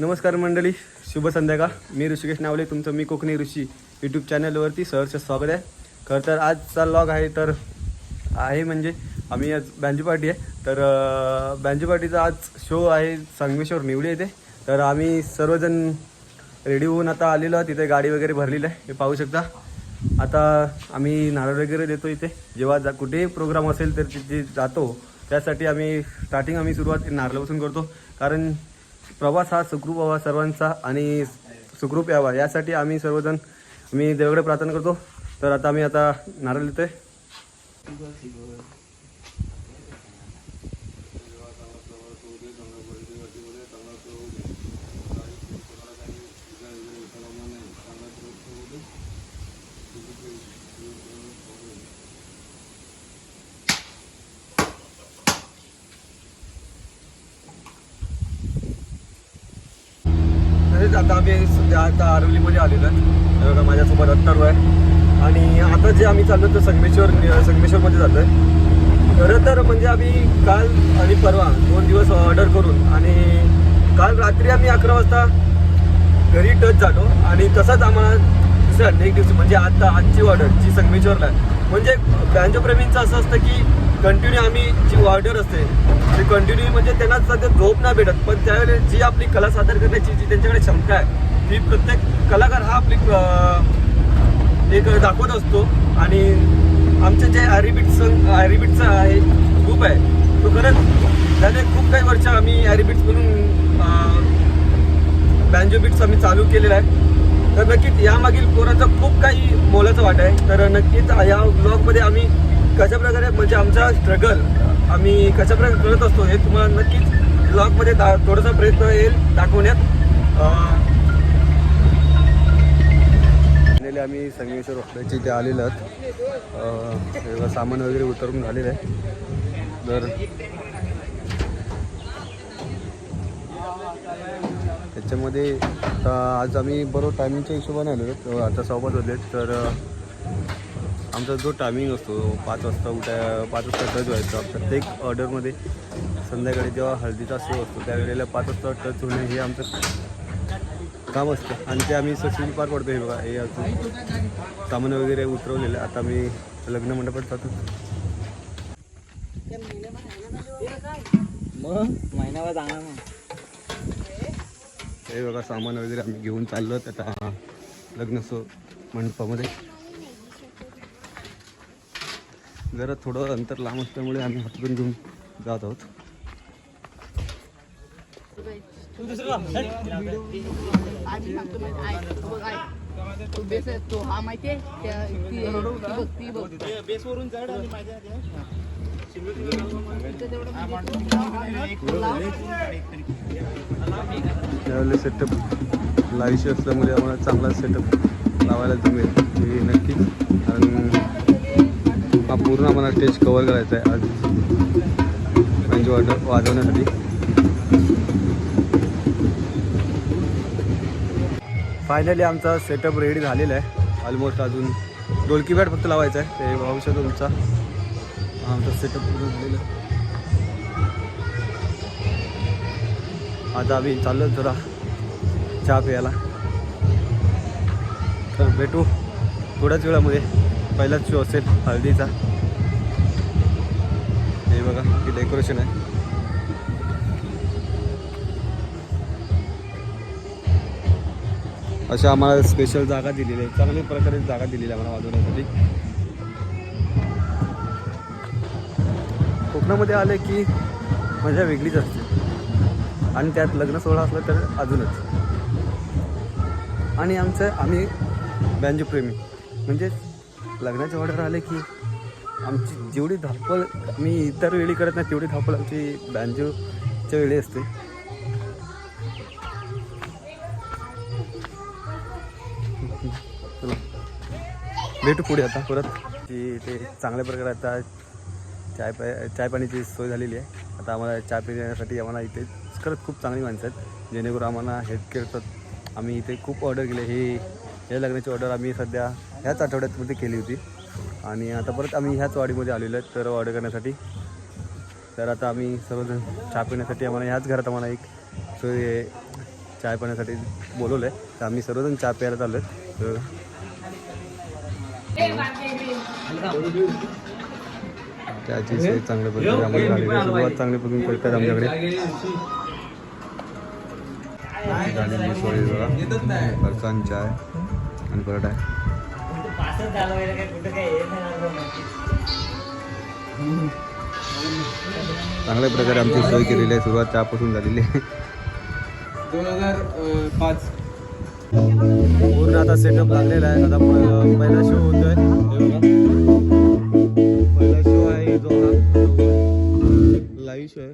नमस्कार मंडळी, शुभ संध्याकाळ. मी ऋषिकेश नावले, तुमचं मी कोकणी ऋषी यूट्यूब चॅनलवरती सहर्ष स्वागत आहे. खरं तर आजचा व्लॉग आहे म्हणजे आम्ही आज बँजो पार्टी आहे. तर बँजो पार्टीचा आज शो आहे संगमेश्वर निवडी येथे. तर आम्ही सर्वजण रेडी होऊन आता आलेलो आहोत. तिथे गाडी वगैरे भरलेली आहे, हे पाहू शकता. आता आम्ही नारळ वगैरे देतो इथे. जेव्हा कुठेही प्रोग्राम असेल तर तिथे जातो. त्यासाठी आम्ही सुरुवात नारळापासून करतो, कारण प्रवास हा सुखरूप व्हावा सर्वांचा आणि सुखरूप यावा यासाठी आम्ही सर्वजण देवाकडे प्रार्थना करतो. तर आता आम्ही नारळ देतोय. आता आम्ही सध्या आरवलीमध्ये आलेलो आहे. बघा माझ्यासोबत अत्तरू आहे आणि आता जे आम्ही चाललो तर संगमेश्वरमध्ये चाललो आहे. खरं तर म्हणजे आम्ही काल आणि परवा 2 दिवस ऑर्डर करून आणि काल रात्री आम्ही 11 वाजता घरी टच झालो आणि तसंच आम्हाला दुसऱ्या एक दिवशी म्हणजे आजची ऑर्डर जी संगमेश्वरला आहे. म्हणजे बँजो प्रेमींचं असं असतं की कंटिन्यू आम्ही जी ऑर्डर असते ते कंटिन्यू म्हणजे त्यांना सध्या झोप नाही भेटत, पण त्यावेळेस जी आपली कला सादर करण्याची जी त्यांच्याकडे क्षमता आहे ती प्रत्येक कलाकार हा आपली एक दाखवत असतो. आणि आमचं जे ॲरिबिटचा आहे ग्रुप आहे तो खरंच त्याने खूप काही वर्ष आम्ही ॲरिबिट्स म्हणून बँजो बिट्स आम्ही चालू केलेला आहे. तर नक्कीच यामागील पोरांचा खूप काही मोलाचा वाटा आहे. तर नक्कीच या ब्लॉगमध्ये आम्ही कशाप्रकारे म्हणजे आमचा स्ट्रगल आम्ही कशाप्रकारे करत असतो हे तुम्हाला नक्कीच ब्लॉगमध्ये थोडासा प्रयत्न येईल दाखवण्यात. आम्ही संगमेश्वर हॉटेलच्या इथे आलेलो आहोत. सामान वगैरे उतरून झालेलं आहे. तर त्याच्यामध्ये आता आज आम्ही बरोबर टायमिंगच्या हिशोबाने आलेलो आहोत. आता 5:15 वाजले. तर आमचा जो टायमिंग असतो 5 वाजता टच व्हायचा. प्रत्येक ऑर्डरमध्ये संध्याकाळी जेव्हा हळदीचा शो असतो त्यावेळेला 5 वाजता टच होणे हे आमचं काम असतं आणि ते आम्ही सक्सेसफुल पार पडतो. हे बघा, हे असं सामान वगैरे उतरवलेलं. आता मी लग्न मंडपात जातो. महिन्यावर जाणार मग. हे बघा सामान वगैरे आम्ही घेऊन चाललो आता लग्न मंडपामध्ये. जरा थोडं अंतर लांब असल्यामुळे आम्ही हातून घेऊन जात आहोत. तो हा माहितीये बेसवरून चढ आणि त्यावेळेला सेटअप लाईव्ह शो असल्यामुळे आम्हाला चांगला सेटअप लावायला जमेल हे नक्कीच. कारण हा पूर्ण आम्हाला स्टेज कवर करायचा आहे आज बँजो वाजवण्यासाठी. फायनली आमचा सेटअप रेडी झालेला आहे ऑलमोस्ट. अजून ढोलकी बॅट फक्त लावायचा आहे. ते पाहू शकतो तुमचा आमचा सेटअप पूर्ण झालेला आहे. आता आम्ही चाललो जरा चहा प्यायला. तर भेटू थोड्याच वेळामध्ये. पहिलाच शो असेल हळदीचा. हे बघा की डेकोरेशन आहे. अशा आम्हाला स्पेशल जागा दिलेली आहे, चांगल्या प्रकारे जागा दिलेली आहे आम्हाला वाजवण्यासाठी. कोकणामध्ये आले की मजा वेगळीच असते आणि त्यात लग्न सोहळा असला तर अजूनच. आणि आम्ही बँजो प्रेमी म्हणजे लग्नाचे ऑर्डर आले की आमची जेवढी धावपळ आम्ही इतर वेळी करत नाही तेवढी धावपळ आमची बँजोच्या वेळी असते. चला भेटू पुढे आता परत. की ते चांगल्या प्रकारे आता चाय पाण्याची सोय झालेली आहे. आता आम्हाला चहा पिण्यासाठी आम्हाला इथे खरंच खूप चांगली माणसं आहेत जेणेकरून आम्हाला हेल्प करतात. आम्ही इथे खूप ऑर्डर केले. हे लग्नाची ऑर्डर आम्ही सध्या ह्याच आठवड्यामध्ये केली होती आणि आता परत आम्ही ह्याच वाडीमध्ये आलेलो आहेत तर ऑर्डर करण्यासाठी. तर आता आम्ही सर्वजण चहा पिण्यासाठी आम्हाला ह्याच घरात आम्हाला एक सोय चाय पाण्यासाठी बोलवलं आहे. तर आम्ही सर्वजण चहा प्यायला चाललो आहेत. त्याची सोय चांगल्या प्रकारे आम्हाला झालेली आहे. सुरुवात चांगल्या प्रकारे करतात आमच्याकडे. झालेली सोय बघा, फरसाण चाय आणि पराठा आहे. चांगल्या प्रकारे आमची सोय केलेली आहे. सुरुवात चहापासून झालेली आहे. 2005 पूर्ण आता सेटअप लागलेला आहे. आता पहिला शो होतोय. पहिला शो आहे जो हा लाईव्ह शो आहे.